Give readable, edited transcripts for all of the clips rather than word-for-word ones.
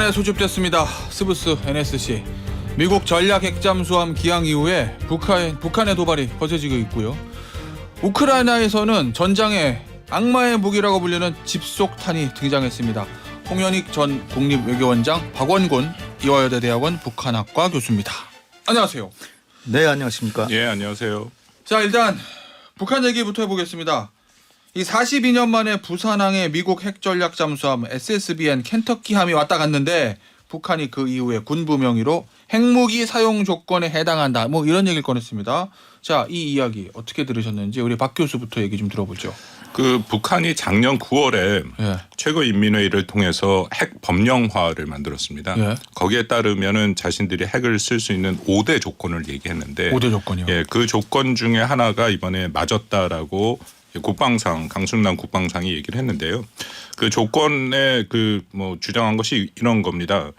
북한에 소집됐습니다. 스브스 NSC. 미국 전략 핵잠수함 기항 이후에 북한의 도발이 거세지고 있고요. 우크라이나에서는 전장에 악마의 무기라고 불리는 집속탄이 등장했습니다. 홍현익 전 국립외교원장, 박원곤 이화여대 대학원 북한학과 교수입니다. 안녕하세요. 네, 안녕하십니까. 예, 안녕하세요. 자, 일단 북한 얘기부터 해보겠습니다. 이 42년 만에 부산항에 미국 핵전략 잠수함 SSBN 켄터키함이 왔다 갔는데 북한이 그 이후에 군부 명의로 핵무기 사용 조건에 해당한다. 뭐 이런 얘기를 꺼냈습니다. 자, 이 이야기 어떻게 들으셨는지 우리 박 교수부터 얘기 좀 들어보죠. 북한이 작년 9월에 예. 최고인민회의를 통해서 핵 법령화를 만들었습니다. 예. 거기에 따르면은 자신들이 핵을 쓸 수 있는 5대 조건을 얘기했는데 5대 조건이요. 예, 그 조건 중에 하나가 이번에 맞았다라고 국방상 강순남 국방상이 얘기를 했는데요. 그 조건에 주장한 것이 이런 겁니다.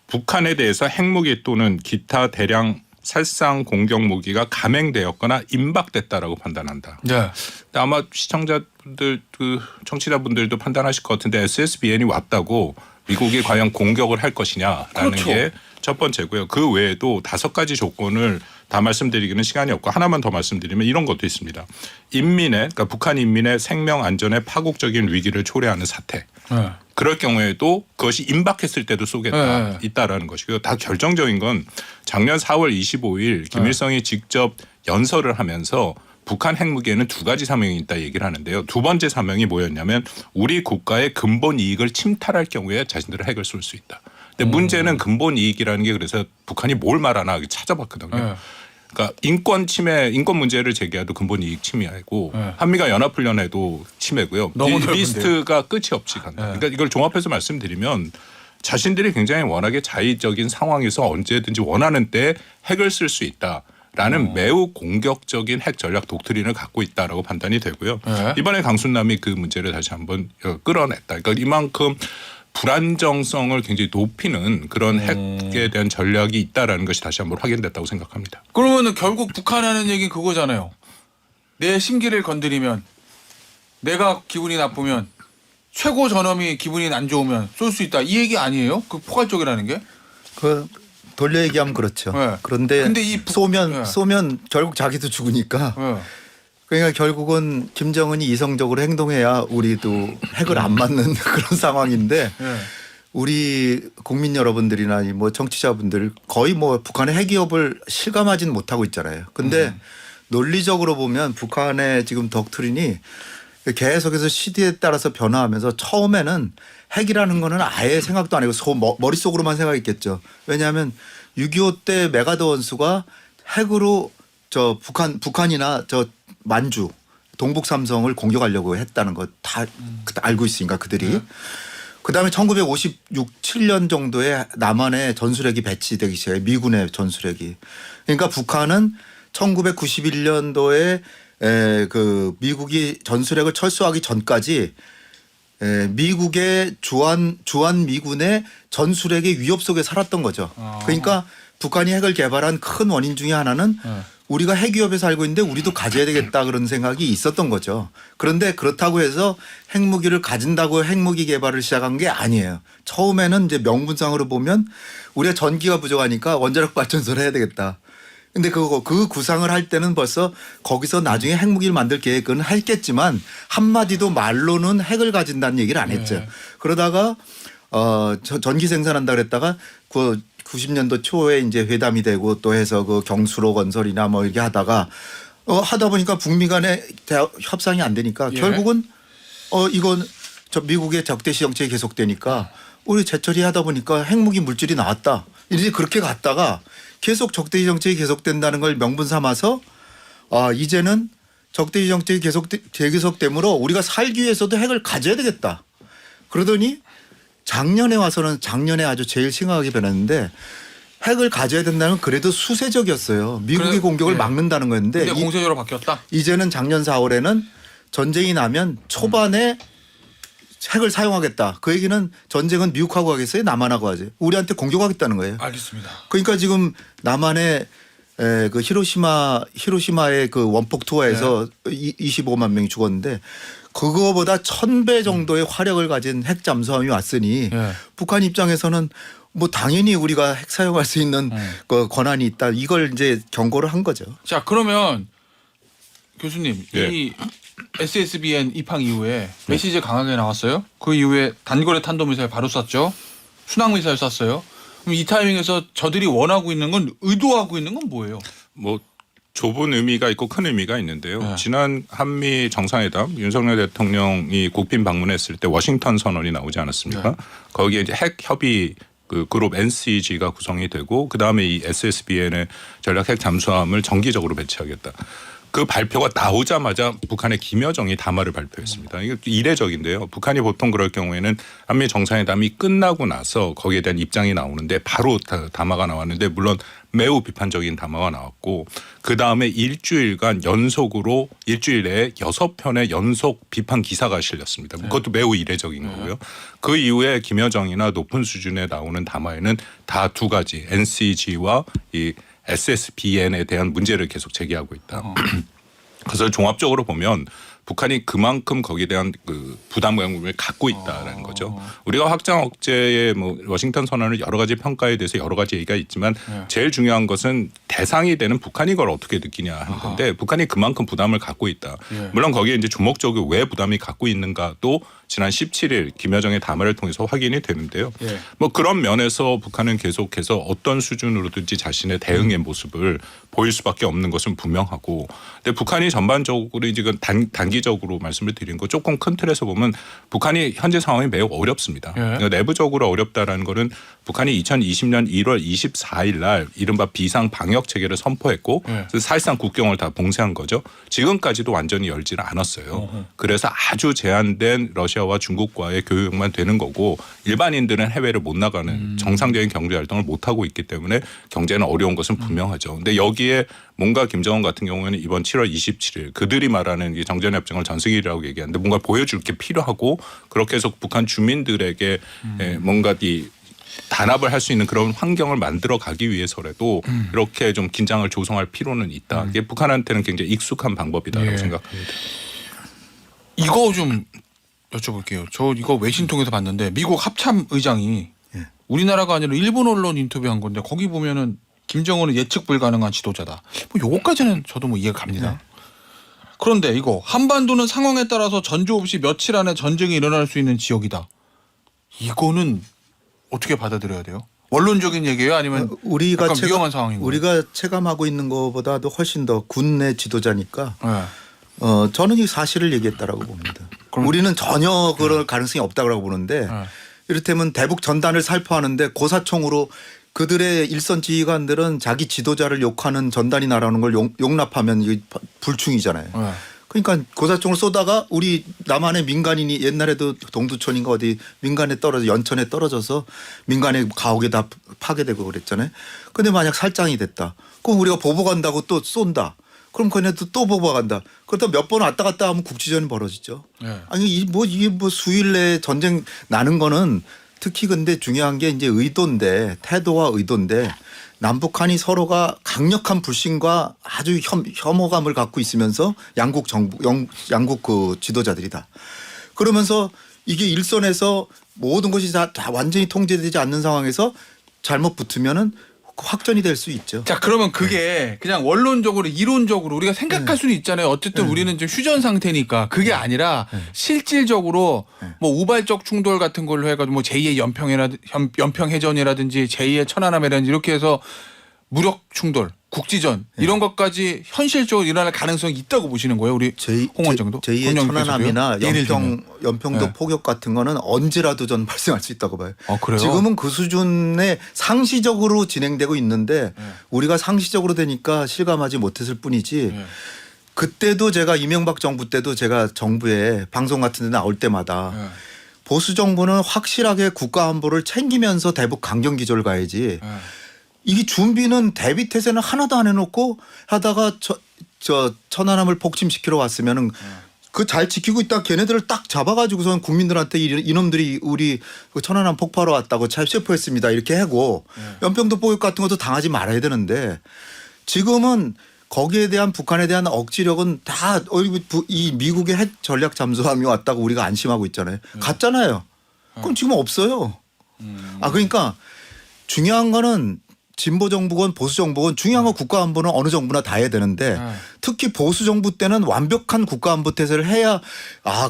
북한에 대해서 핵무기 또는 기타 대량 살상 공격 무기가 감행되었거나 임박됐다라고 판단한다. 네. 아마 시청자분들, 청취자분들도 판단하실 것 같은데 SSBN이 왔다고 미국이 과연 공격을 할 것이냐라는 그렇죠. 게 첫 번째고요. 그 외에도 5가지 조건을 다 말씀드리기는 시간이 없고 하나만 더 말씀드리면 이런 것도 있습니다. 그러니까 북한 인민의 생명 안전에 파국적인 위기를 초래하는 사태. 네. 그럴 경우에도 그것이 임박했을 때도 쏘겠다 네. 있다라는 것이고요. 다 결정적인 건 작년 4월 25일 김일성이 직접 연설을 하면서 북한 핵무기에는 2가지 사명이 있다 얘기를 하는데요. 2번째 사명이 뭐였냐면 우리 국가의 근본 이익을 침탈할 경우에 자신들의 핵을 쏠 수 있다. 근데 문제는 근본 이익이라는 게 그래서 북한이 뭘 말하나 찾아봤거든요. 네. 그러니까 인권 침해, 인권 문제를 제기해도 근본 이익 침해고 네. 한미가 연합훈련해도 침해고요. 너무 이 넓은데요. 리스트가 끝이 없이 간다. 네. 그러니까 이걸 종합해서 말씀드리면 자신들이 굉장히 워낙에 자의적인 상황에서 언제든지 원하는 때 핵을 쓸 수 있다라는 매우 공격적인 핵 전략 독트린을 갖고 있다라고 판단이 되고요. 네. 이번에 강순남이 그 문제를 다시 한번 끌어냈다. 그러니까 이만큼 불안정성을 굉장히 높이는 그런 핵에 대한 전략이 있다라는 것이 다시 한번 확인됐다고 생각합니다. 그러면은 결국 북한 하는 얘기는 그거잖아요. 내 심기를 건드리면 내가 기분이 나쁘면 최고 전엄이 기분이 안 좋으면 쏠 수 있다. 이 얘기 아니에요? 그 포괄적이라는 게? 돌려 얘기하면 그렇죠. 네. 그런데 근데 이 쏘면 결국 자기도 죽으니까. 네. 그러니까 결국은 김정은이 이성적으로 행동해야 우리도 핵을 안 맞는 그런 상황인데 네. 우리 국민 여러분들이나 뭐 청취자분들 거의 뭐 북한의 핵 위협을 실감하지는 못하고 있잖아요. 근데 논리적으로 보면 북한의 지금 독트린이 계속해서 시대에 따라서 변화하면서 처음에는 핵이라는 거는 아예 생각도 안 하고 머릿속으로만 생각했겠죠. 왜냐하면 6.25 때 메가드 원수가 핵으로 북한이나 만주 동북 삼성을 공격하려고 했다는 거 다 알고 있으니까 그들이. 그다음에 1956, 7년 정도에 남한에 전술핵이 배치되기 시작해 미군의 전술핵이. 그러니까 북한은 1991년도에 미국이 전술핵을 철수하기 전까지 미국의 주한 미군의 전술핵의 위협 속에 살았던 거죠. 그러니까 북한이 핵을 개발한 큰 원인 중에 하나는 우리가 핵 위협에서 살고 있는데 우리도 가져야 되겠다 그런 생각이 있었던 거죠. 그런데 그렇다고 해서 핵무기를 가진다고 핵무기 개발을 시작한 게 아니에요. 처음에는 이제 명분상으로 보면 우리가 전기가 부족하니까 원자력 발전소를 해야 되겠다. 근데 그 구상을 할 때는 벌써 거기서 나중에 핵무기를 만들 계획은 했겠지만 한마디도 말로는 핵을 가진다는 얘기를 안 했죠. 네. 그러다가 전기 생산한다 그랬다가 90년도 초에 이제 회담이 되고 또 해서 그 경수로 건설이나 뭐 이렇게 하다가 하다 보니까 북미 간의 협상이 안 되니까 예. 결국은 이건 미국의 적대시 정책이 계속되니까 우리 재처리 하다 보니까 핵무기 물질이 나왔다. 이제 그렇게 갔다가 계속 적대시 정책이 계속된다는 걸 명분 삼아서 이제는 적대시 정책이 계속되므로 우리가 살기 위해서도 핵을 가져야 되겠다. 그러더니 작년에 아주 제일 심각하게 변했는데 핵을 가져야 된다는 그래도 수세적이었어요. 미국의 공격을 막는다는 거였는데 근데 공세적으로 바뀌었다? 이제는 작년 4월에는 전쟁이 나면 초반에 핵을 사용하겠다. 그 얘기는 전쟁은 미국하고 하겠어요? 남한하고 하지. 우리한테 공격하겠다는 거예요. 알겠습니다. 그러니까 지금 남한의 그 히로시마의 그 원폭 투하에서 25만 명이 죽었는데 그거보다 1000배 정도의 화력을 가진 핵 잠수함이 왔으니 북한 입장에서는 뭐 당연히 우리가 핵 사용할 수 있는 그 권한이 있다. 이걸 이제 경고를 한 거죠. 자, 그러면 교수님 이 SSBN 입항 이후에 메시지 강하게 나왔어요. 그 이후에 단거리 탄도미사일 바로 쐈죠. 순항미사일 쐈어요. 그럼 이 타이밍에서 저들이 원하고 있는 건 의도하고 있는 건 뭐예요? 뭐 좁은 의미가 있고 큰 의미가 있는데요. 지난 한미 정상회담 윤석열 대통령이 국빈 방문했을 때 워싱턴 선언이 나오지 않았습니까? 거기에 이제 핵 협의 그 그룹 NCG가 구성이 되고 그다음에 이 SSBN의 전략 핵 잠수함을 정기적으로 배치하겠다. 그 발표가 나오자마자 북한의 김여정이 담화를 발표했습니다. 이게 이례적인데요. 북한이 보통 그럴 경우에는 한미 정상회담이 끝나고 나서 거기에 대한 입장이 나오는데 바로 담화가 나왔는데 물론 매우 비판적인 담화가 나왔고 그다음에 일주일간 연속으로 일주일 내에 6편의 연속 비판 기사가 실렸습니다. 그것도 매우 이례적인 거고요. 그 이후에 김여정이나 높은 수준에 나오는 담화에는 다 두 가지 NCG와 이 SSBN에 대한 문제를 계속 제기하고 있다. 그래서 종합적으로 보면 북한이 그만큼 거기에 대한 그 부담감을 갖고 있다라는 거죠. 우리가 확장 억제의 뭐 워싱턴 선언을 여러 가지 평가에 대해서 여러 가지 얘기가 있지만 제일 중요한 것은 대상이 되는 북한이 그걸 어떻게 느끼냐 하는 건데 북한이 그만큼 부담을 갖고 있다. 물론 거기에 이제 주목적으로 왜 부담이 갖고 있는가도 지난 17일 김여정의 담화를 통해서 확인이 되는데요. 뭐 그런 면에서 북한은 계속해서 어떤 수준으로든지 자신의 대응의 모습을 보일 수밖에 없는 것은 분명하고, 근데 북한이 전반적으로 지금 단기적으로 말씀을 드린 거 조금 큰 틀에서 보면 북한이 현재 상황이 매우 어렵습니다. 그러니까 내부적으로 어렵다라는 거는 북한이 2020년 1월 24일 날 이른바 비상 방역 체계를 선포했고 그래서 사실상 국경을 다 봉쇄한 거죠. 지금까지도 완전히 열지는 않았어요. 그래서 아주 제한된 러시아와 중국과의 교역만 되는 거고 일반인들은 해외를 못 나가는 정상적인 경제 활동을 못 하고 있기 때문에 경제는 어려운 것은 분명하죠. 근데 여기에 뭔가 김정은 같은 경우에는 이번 7월 27일 그들이 말하는 정전협정을 전승일이라고 얘기하는데 뭔가 보여줄 게 필요하고 그렇게 해서 북한 주민들에게 뭔가 단합을 할 수 있는 그런 환경을 만들어 가기 위해서라도 이렇게 좀 긴장을 조성할 필요는 있다. 이게 북한한테는 굉장히 익숙한 방법이다라고 생각합니다. 이거 좀 여쭤볼게요. 저 이거 외신 통해서 봤는데 미국 합참 의장이 우리나라가 아니라 일본 언론 인터뷰한 건데 거기 보면은 김정은은 예측 불가능한 지도자다. 뭐 요거까지는 저도 뭐 이해가 갑니다. 그런데 이거 한반도는 상황에 따라서 전조 없이 며칠 안에 전쟁이 일어날 수 있는 지역이다. 이거는 어떻게 받아들여야 돼요? 원론적인 얘기예요? 아니면 우리가 약간 위험한 상황인 거예요? 우리가 체감하고 있는 것보다도 훨씬 더 군내 지도자니까 저는 이 사실을 얘기했다라고 봅니다. 우리는 전혀 그럴 가능성이 없다고 보는데 이를테면 대북 전단을 살포하는데 고사총으로 그들의 일선 지휘관들은 자기 지도자를 욕하는 전단이 날아오는 걸 용납하면 이게 불충이잖아요. 그러니까 고사총을 쏘다가 우리 남한의 민간인이 옛날에도 동두천인가 어디 민간에 떨어져 연천에 떨어져서 민간의 가옥에 다 파괴되고 그랬잖아요. 근데 만약 살장이 됐다. 그럼 우리가 보복한다고 또 쏜다. 그럼 걔네도 또 보복한다. 그러다 몇 번 왔다 갔다 하면 국지전이 벌어지죠. 아니 이게 뭐 수일 내에 전쟁 나는 거는 특히 근데 중요한 게 이제 의도인데 태도와 의도인데 남북한이 서로가 강력한 불신과 아주 혐오감을 갖고 있으면서 양국 그 지도자들이다. 그러면서 이게 일선에서 모든 것이 다 완전히 통제되지 않는 상황에서 잘못 붙으면은 확전이 될 수 있죠. 자, 그러면 그게 그냥 원론적으로 이론적으로 우리가 생각할 수는 있잖아요. 어쨌든 우리는 좀 휴전 상태니까 그게 아니라 실질적으로 뭐 우발적 충돌 같은 걸로 해가지고 뭐 제2의 연평해전이라든지 제2의 천안함이라든지 이렇게 해서 무력 충돌, 국지전 이런 것까지 현실적으로 일어날 가능성이 있다고 보시는 거예요, 우리 홍 원장도? 제2의 천안함이나 연평도 포격 같은 거는 언제라도 전 발생할 수 있다고 봐요. 그래요? 지금은 그 수준에 상시적으로 진행되고 있는데 우리가 상시적으로 되니까 실감하지 못했을 뿐이지 그때도 제가 이명박 정부 때도 제가 정부에 방송 같은 데 나올 때마다 보수 정부는 확실하게 국가 안보를 챙기면서 대북 강경 기조를 가야지 이게 준비는 대비 태세는 하나도 안 해놓고 하다가 저 천안함을 폭침시키러 왔으면은 그 잘 지키고 있다 걔네들을 딱 잡아가지고선 국민들한테 이놈들이 우리 그 천안함 폭파하러 왔다고 체포했습니다 이렇게 하고 연평도 포격 같은 것도 당하지 말아야 되는데 지금은 거기에 대한 북한에 대한 억지력은 다 이 미국의 핵 전략 잠수함이 왔다고 우리가 안심하고 있잖아요. 갔잖아요. 그럼 지금 없어요. 그러니까 중요한 거는 진보 정부건 보수 정부건 중요한 건 국가 안보는 어느 정부나 다 해야 되는데 특히 보수 정부 때는 완벽한 국가 안보 태세를 해야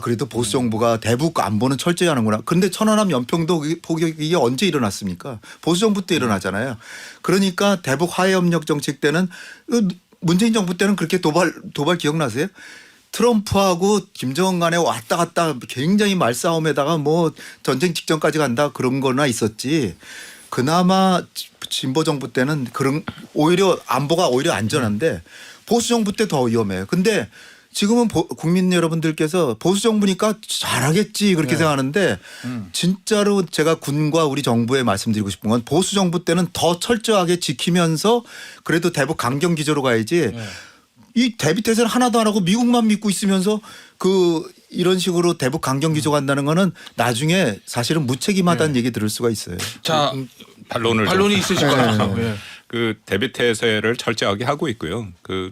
그래도 보수 정부가 대북 안보는 철저히 하는구나. 그런데 천안함 연평도 포격이 언제 일어났습니까? 보수 정부 때 일어나잖아요. 그러니까 대북 화해 협력 정책 때는 문재인 정부 때는 그렇게 도발 기억나세요? 트럼프하고 김정은 간에 왔다 갔다 굉장히 말싸움에다가 뭐 전쟁 직전까지 간다 그런 거나 있었지. 그나마 진보 정부 때는 오히려 안보가 오히려 안전한데 보수 정부 때 더 위험해요. 근데 지금은 국민 여러분들께서 보수 정부니까 잘하겠지 그렇게 생각하는데 진짜로 제가 군과 우리 정부에 말씀드리고 싶은 건 보수 정부 때는 더 철저하게 지키면서 그래도 대북 강경 기조로 가야지. 이 대비 태세를 하나도 안 하고 미국만 믿고 있으면서 이런 식으로 대북 강경 기조 간다는 거는 나중에 사실은 무책임하다는 얘기 들을 수가 있어요. 자, 반론이 있으실 것 같아요. 예. 그 대비 태세를 철저하게 하고 있고요.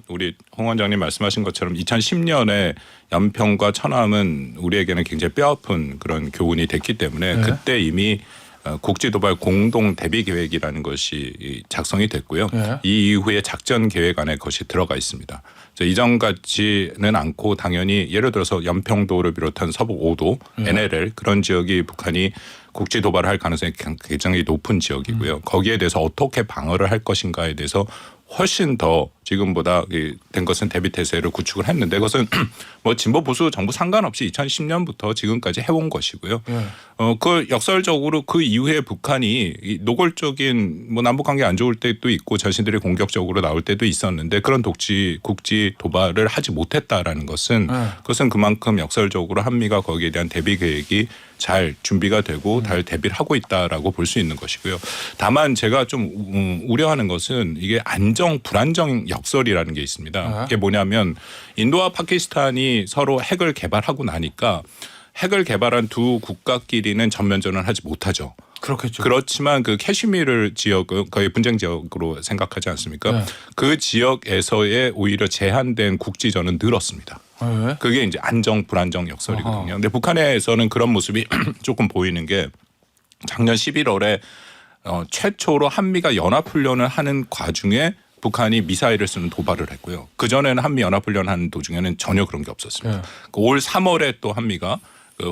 우리 홍 원장님 말씀하신 것처럼 2010년에 연평과 천암은 우리에게는 굉장히 뼈아픈 그런 교훈이 됐기 때문에 그때 이미 국지도발 공동 대비 계획이라는 것이 작성이 됐고요. 이 이후에 작전 계획 안에 그것이 들어가 있습니다. 이전 같지는 않고 당연히 예를 들어서 연평도를 비롯한 서북 5도, NLL 그런 지역이 북한이 국지 도발을 할 가능성이 굉장히 높은 지역이고요. 거기에 대해서 어떻게 방어를 할 것인가에 대해서 훨씬 더 지금보다 된 것은 대비 태세를 구축을 했는데 그것은 뭐 진보 보수 정부 상관없이 2010년부터 지금까지 해온 것이고요. 그 역설적으로 그 이후에 북한이 노골적인 뭐 남북 관계 안 좋을 때도 있고 자신들이 공격적으로 나올 때도 있었는데 그런 국지 도발을 하지 못했다라는 것은 그것은 그만큼 역설적으로 한미가 거기에 대한 대비 계획이 잘 준비가 되고 잘 대비를 하고 있다라고 볼 수 있는 것이고요. 다만 제가 좀 우려하는 것은 이게 안정 불안정 역설이라는 게 있습니다. 이게 뭐냐면 인도와 파키스탄이 서로 핵을 개발하고 나니까 핵을 개발한 두 국가끼리는 전면전을 하지 못하죠. 그렇겠죠. 그렇지만 그 캐시미르 지역은 거의 분쟁 지역으로 생각하지 않습니까? 그 지역에서의 오히려 제한된 국지전은 늘었습니다. 그게 이제 안정 불안정 역설이거든요. 근데 북한에서는 그런 모습이 조금 보이는 게 작년 11월에 최초로 한미가 연합훈련을 하는 과중에 북한이 미사일을 쓰는 도발을 했고요. 그전에는 한미 연합훈련 하는 도중에는 전혀 그런 게 없었습니다. 올 3월에 또 한미가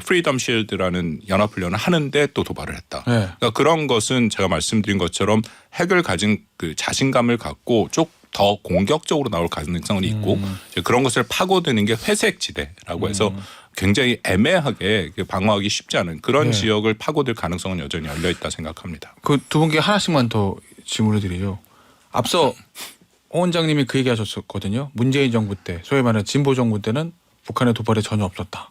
프리덤 실드라는 연합훈련을 하는데 또 도발을 했다. 그러니까 그런 것은 제가 말씀드린 것처럼 핵을 가진 그 자신감을 갖고 더 공격적으로 나올 가능성이 있고 이제 그런 것을 파고드는 게 회색 지대라고 해서 굉장히 애매하게 방어하기 쉽지 않은 그런 지역을 파고들 가능성은 여전히 열려 있다 생각합니다. 그 두 분께 하나씩만 더 질문을 드리죠. 앞서 홍 원장님이 그 얘기하셨거든요. 문재인 정부 때 소위 말하는 진보 정부 때는 북한의 도발에 전혀 없었다.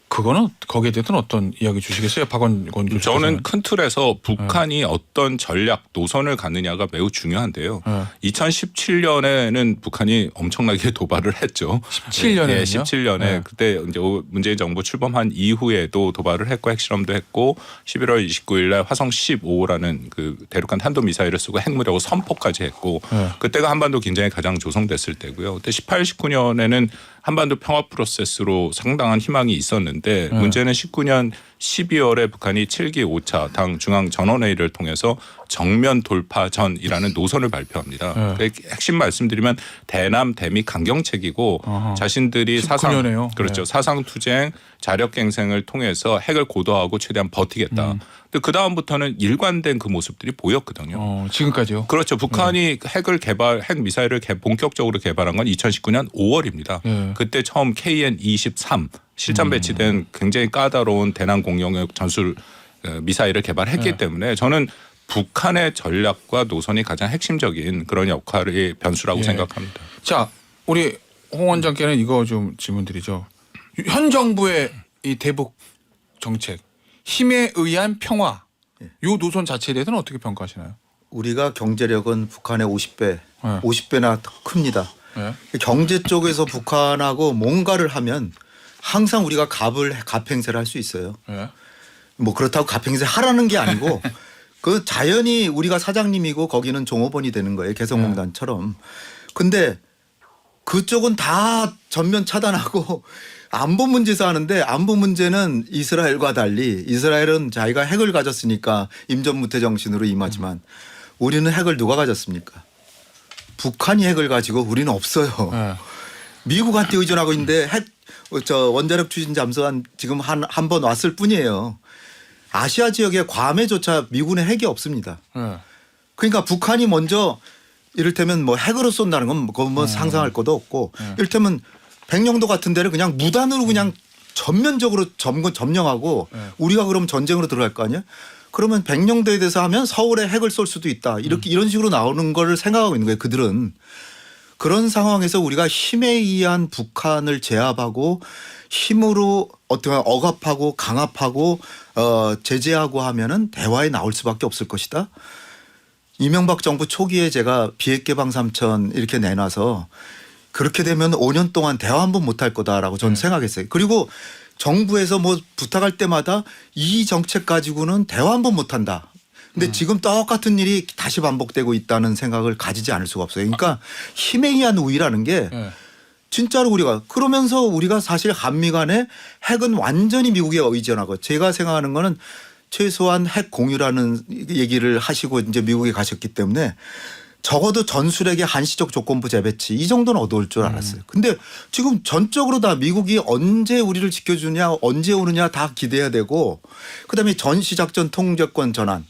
그거는 거기에 대해서는 어떤 이야기 주시겠어요? 박원권 교수님. 저는 큰 틀에서 북한이 어떤 전략 노선을 갖느냐가 매우 중요한데요. 2017년에는 북한이 엄청나게 도발을 했죠. 17년에요? 네, 17년에 그때 이제 문재인 정부 출범한 이후에도 도발을 했고 핵실험도 했고 11월 29일 날 화성 15라는 그 대륙간 탄도 미사일을 쓰고 핵무력으로 선포까지 했고 그때가 한반도 긴장이 가장 조성됐을 때고요. 그때 18, 19년에는 한반도 평화 프로세스로 상당한 희망이 있었는데 문제는 19년 12월에 북한이 7기 5차 당 중앙 전원회의를 통해서 정면 돌파전이라는 노선을 발표합니다. 핵심 말씀드리면 대남 대미 강경책이고 자신들이 19년에요. 그렇죠. 사상투쟁 자력갱생을 통해서 핵을 고도하고 최대한 버티겠다. 근데 그 다음부터는 일관된 그 모습들이 보였거든요. 지금까지요? 그렇죠. 북한이 핵 미사일을 본격적으로 개발한 건 2019년 5월입니다. 그때 처음 KN-23 실전 배치된 굉장히 까다로운 대남 공격용 전술 미사일을 개발했기 때문에 저는 북한의 전략과 노선이 가장 핵심적인 그런 역할의 변수라고 생각합니다. 자, 우리 홍 원장께는 이거 좀 질문드리죠. 현 정부의 이 대북 정책, 힘에 의한 평화, 이 노선 자체에 대해서는 어떻게 평가하시나요? 우리가 경제력은 북한의 50배나 더 큽니다. 경제 쪽에서 북한하고 뭔가를 하면 항상 우리가 갑행세를 할 수 있어요. 뭐 그렇다고 갑행세 하라는 게 아니고 그 자연히 우리가 사장님이고 거기는 종업원이 되는 거예요. 개성공단처럼. 근데 그쪽은 다 전면 차단하고 안보 문제에서 하는데 안보 문제는 이스라엘과 달리 이스라엘은 자기가 핵을 가졌으니까 임전무태 정신으로 임하지만 우리는 핵을 누가 가졌습니까? 북한이 핵을 가지고 우리는 없어요. 네. 미국한테 의존하고 있는데 원자력 추진 잠수함 지금 한 번 왔을 뿐이에요. 아시아 지역에 괌에조차 미군의 핵이 없습니다. 네. 그러니까 북한이 먼저 이를테면 뭐 핵으로 쏜다는 건 그건 뭐 상상할 것도 없고 이를테면 백령도 같은 데를 그냥 무단으로 그냥 전면적으로 점령하고 우리가 그럼 전쟁으로 들어갈 거 아니야? 그러면 백령도에 대해서 하면 서울에 핵을 쏠 수도 있다. 이렇게 이런 식으로 나오는 거를 생각하고 있는 거예요. 그들은. 그런 상황에서 우리가 힘에 의한 북한을 제압하고 힘으로 어떻게 억압하고 강압하고 제재하고 하면은 대화에 나올 수밖에 없을 것이다. 이명박 정부 초기에 제가 비핵개방 3천 이렇게 내놔서 그렇게 되면 5년 동안 대화 한 번 못 할 거다라고 저는 생각했어요. 그리고 정부에서 뭐 부탁할 때마다 이 정책 가지고는 대화 한 번 못 한다. 근데 지금 똑같은 일이 다시 반복되고 있다는 생각을 가지지 않을 수가 없어요. 그러니까 힘에 의한 우위라는 게 진짜로 우리가 그러면서 우리가 사실 한미 간의 핵은 완전히 미국에 의존하고 제가 생각하는 거는 최소한 핵 공유라는 얘기를 하시고 이제 미국에 가셨기 때문에 적어도 전술핵의 한시적 조건부 재배치 이 정도는 얻어올 줄 알았어요. 근데 지금 전적으로 다 미국이 언제 우리를 지켜주냐 언제 오느냐 다 기대해야 되고 그다음에 전시작전 통제권 전환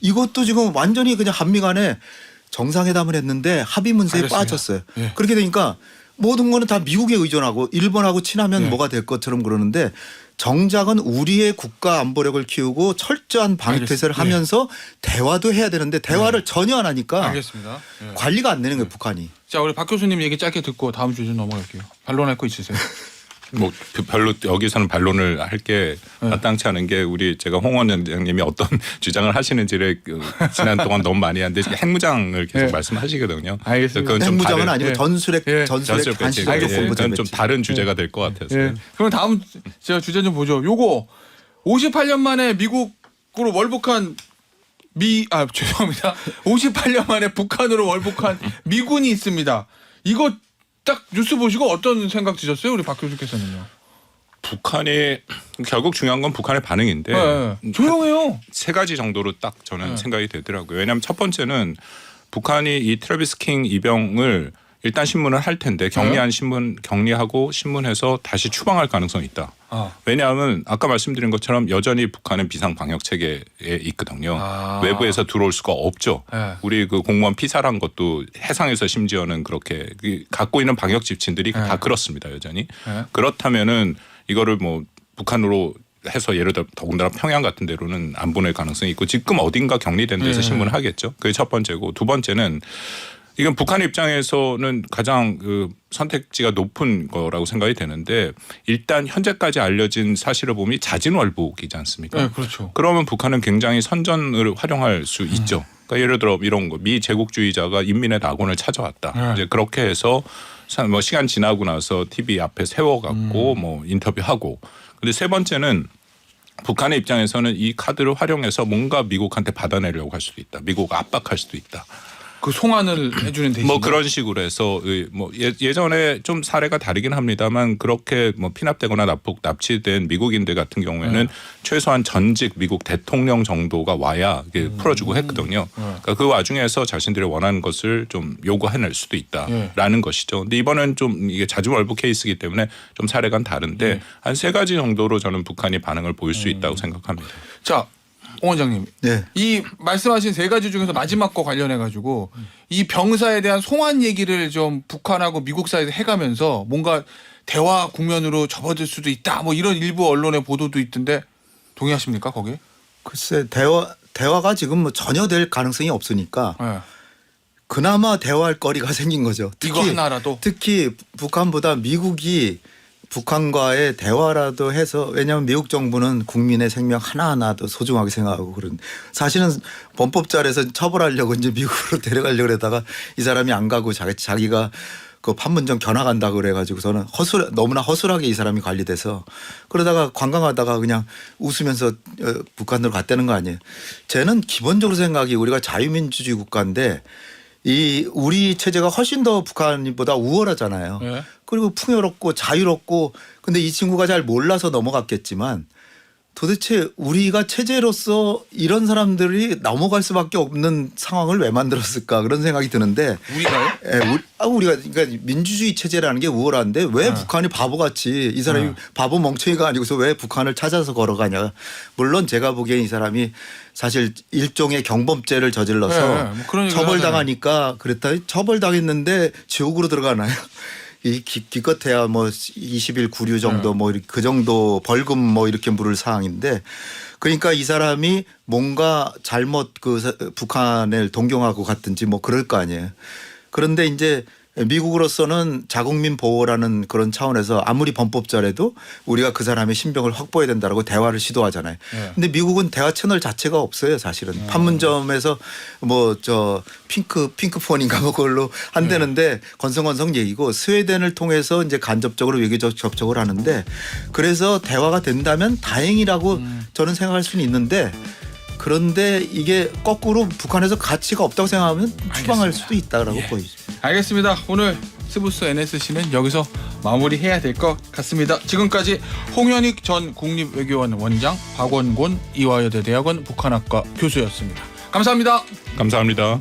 이것도 지금 완전히 그냥 한미 간에 정상회담을 했는데 합의 문제에 알겠습니다. 빠졌어요. 예. 그렇게 되니까 모든 거는 다 미국에 의존하고 일본하고 친하면 뭐가 될 것처럼 그러는데 정작은 우리의 국가 안보력을 키우고 철저한 방위태세를 알겠습니다. 하면서 대화도 해야 되는데 대화를 전혀 안 하니까 알겠습니다. 예. 관리가 안 되는 거예요 북한이. 자 우리 박 교수님 얘기 짧게 듣고 다음 주제 넘어갈게요. 반론할 거 있으세요? 뭐 별로 여기서는 반론을 할 게 마땅치 않은 게 우리 제가 홍 원장님이 어떤 주장을 하시는지를 지난 동안 너무 많이 하는데 핵무장을 계속 네. 말씀하시거든요. 알겠습니다. 그건 좀 핵무장은 다른 아니고 예. 전술핵 예. 전술핵 한시적 배치. 조건부 그건 좀 재배치. 다른 주제가 될 것 같아서요. 예. 그럼 다음 제가 주제 좀 보죠. 요거 58년 만에 미국으로 월북한 죄송합니다. 58년 만에 북한으로 월북한 미군이 있습니다. 이거 딱 뉴스 보시고 어떤 생각 드셨어요? 우리 박 교수께서는요. 북한이 결국 중요한 건 북한의 반응인데 조용해요. 세 가지 정도로 딱 저는 생각이 되더라고요. 왜냐하면 첫 번째는 북한이 이 트래비스 킹 이병을 일단 신문을 할 텐데 격리하고 신문해서 다시 추방할 가능성이 있다. 왜냐하면 아까 말씀드린 것처럼 여전히 북한은 비상 방역 체계에 있거든요. 외부에서 들어올 수가 없죠. 우리 그 공무원 피살한 것도 해상에서 심지어는 그렇게 갖고 있는 방역 지침들이 다 그렇습니다. 여전히. 그렇다면은 이거를 뭐 북한으로 해서 예를 들어 더군다나 평양 같은 데로는 안 보낼 가능성이 있고 지금 어딘가 격리된 데서 신문을 하겠죠. 그게 첫 번째고 두 번째는 이건 북한 입장에서는 가장 그 선택지가 높은 거라고 생각이 되는데 일단 현재까지 알려진 사실을 보면 자진월북이지 않습니까? 네, 그렇죠. 그러면 북한은 굉장히 선전을 활용할 수 있죠. 그러니까 예를 들어 이런 거 미 제국주의자가 인민의 낙원을 찾아왔다. 이제 그렇게 해서 뭐 시간 지나고 나서 TV 앞에 세워갖고 뭐 인터뷰하고. 근데 세 번째는 북한의 입장에서는 이 카드를 활용해서 뭔가 미국한테 받아내려고 할 수도 있다. 미국 압박할 수도 있다. 그 송환을 해주는 대신 뭐 그런 식으로 해서 뭐 예전에 좀 사례가 다르긴 합니다만 그렇게 뭐 피납되거나 납치된 미국인들 같은 경우에는 최소한 전직 미국 대통령 정도가 와야 이게 풀어주고 했거든요. 그러니까 그 와중에서 자신들이 원하는 것을 좀 요구해낼 수도 있다라는 것이죠. 근데 이번엔 좀 이게 자주월북 케이스이기 때문에 좀 사례가 다른데 한 세 가지 정도로 저는 북한이 반응을 보일 수 있다고 생각합니다. 자. 홍 원장님, 네. 이 말씀하신 세 가지 중에서 마지막 거 관련해 가지고 이 병사에 대한 송환 얘기를 좀 북한하고 미국 사이에서 해가면서 뭔가 대화 국면으로 접어들 수도 있다. 뭐 이런 일부 언론의 보도도 있던데 동의하십니까 거기? 글쎄 대화가 지금 뭐 전혀 될 가능성이 없으니까 네. 그나마 대화할 거리가 생긴 거죠. 이거 하나라도. 특히 북한보다 미국이 북한과의 대화라도 해서 왜냐하면 미국 정부는 국민의 생명 하나하나도 소중하게 생각하고 그런 사실은 범법자에서 처벌하려고 이제 미국으로 데려가려고 그러다가 이 사람이 안 가고 자기가 그 판문점 견학한다 그래가지고서는 너무나 허술하게 이 사람이 관리돼서 그러다가 관광하다가 그냥 웃으면서 북한으로 갔다는 거 아니에요. 쟤는 기본적으로 생각이 우리가 자유민주주의 국가인데 이 우리 체제가 훨씬 더 북한보다 우월하잖아요. 네. 그리고 풍요롭고 자유롭고 근데 이 친구가 잘 몰라서 넘어갔겠지만 도대체 우리가 체제로서 이런 사람들이 넘어갈 수밖에 없는 상황을 왜 만들었을까 그런 생각이 드는데 우리가요? 우리가 그러니까 민주주의 체제라는 게 우월한데 왜 북한이 바보같이 이 사람이 바보 멍청이가 아니고서 왜 북한을 찾아서 걸어가냐. 물론 제가 보기엔 이 사람이 사실 일종의 경범죄를 저질러서 뭐 그런 얘기를 처벌당하니까 그랬다. 처벌당했는데 지옥으로 들어가나요? 이 기껏해야 뭐 20일 구류 정도 뭐 그 정도 벌금 뭐 이렇게 물을 사항인데 그러니까 이 사람이 뭔가 잘못 그 북한을 동경하고 갔든지 뭐 그럴 거 아니에요. 그런데 이제 미국으로서는 자국민 보호라는 그런 차원에서 아무리 범법자라도 우리가 그 사람의 신병을 확보해야 된다라고 대화를 시도하잖아요. 근데 미국은 대화 채널 자체가 없어요, 사실은. 판문점에서 뭐 저 핑크폰인가 뭐 그걸로 한다는데 건성건성 얘기고 스웨덴을 통해서 이제 간접적으로 외교적 접촉을 하는데 그래서 대화가 된다면 다행이라고 저는 생각할 수는 있는데 그런데 이게 거꾸로 북한에서 가치가 없다고 생각하면 추방할 수도 있다라고 보이죠. 알겠습니다. 오늘 스브스 NSC는 여기서 마무리해야 될 것 같습니다. 지금까지 홍현익 전 국립외교원 원장, 박원곤 이화여대 대학원 북한학과 교수였습니다. 감사합니다. 감사합니다.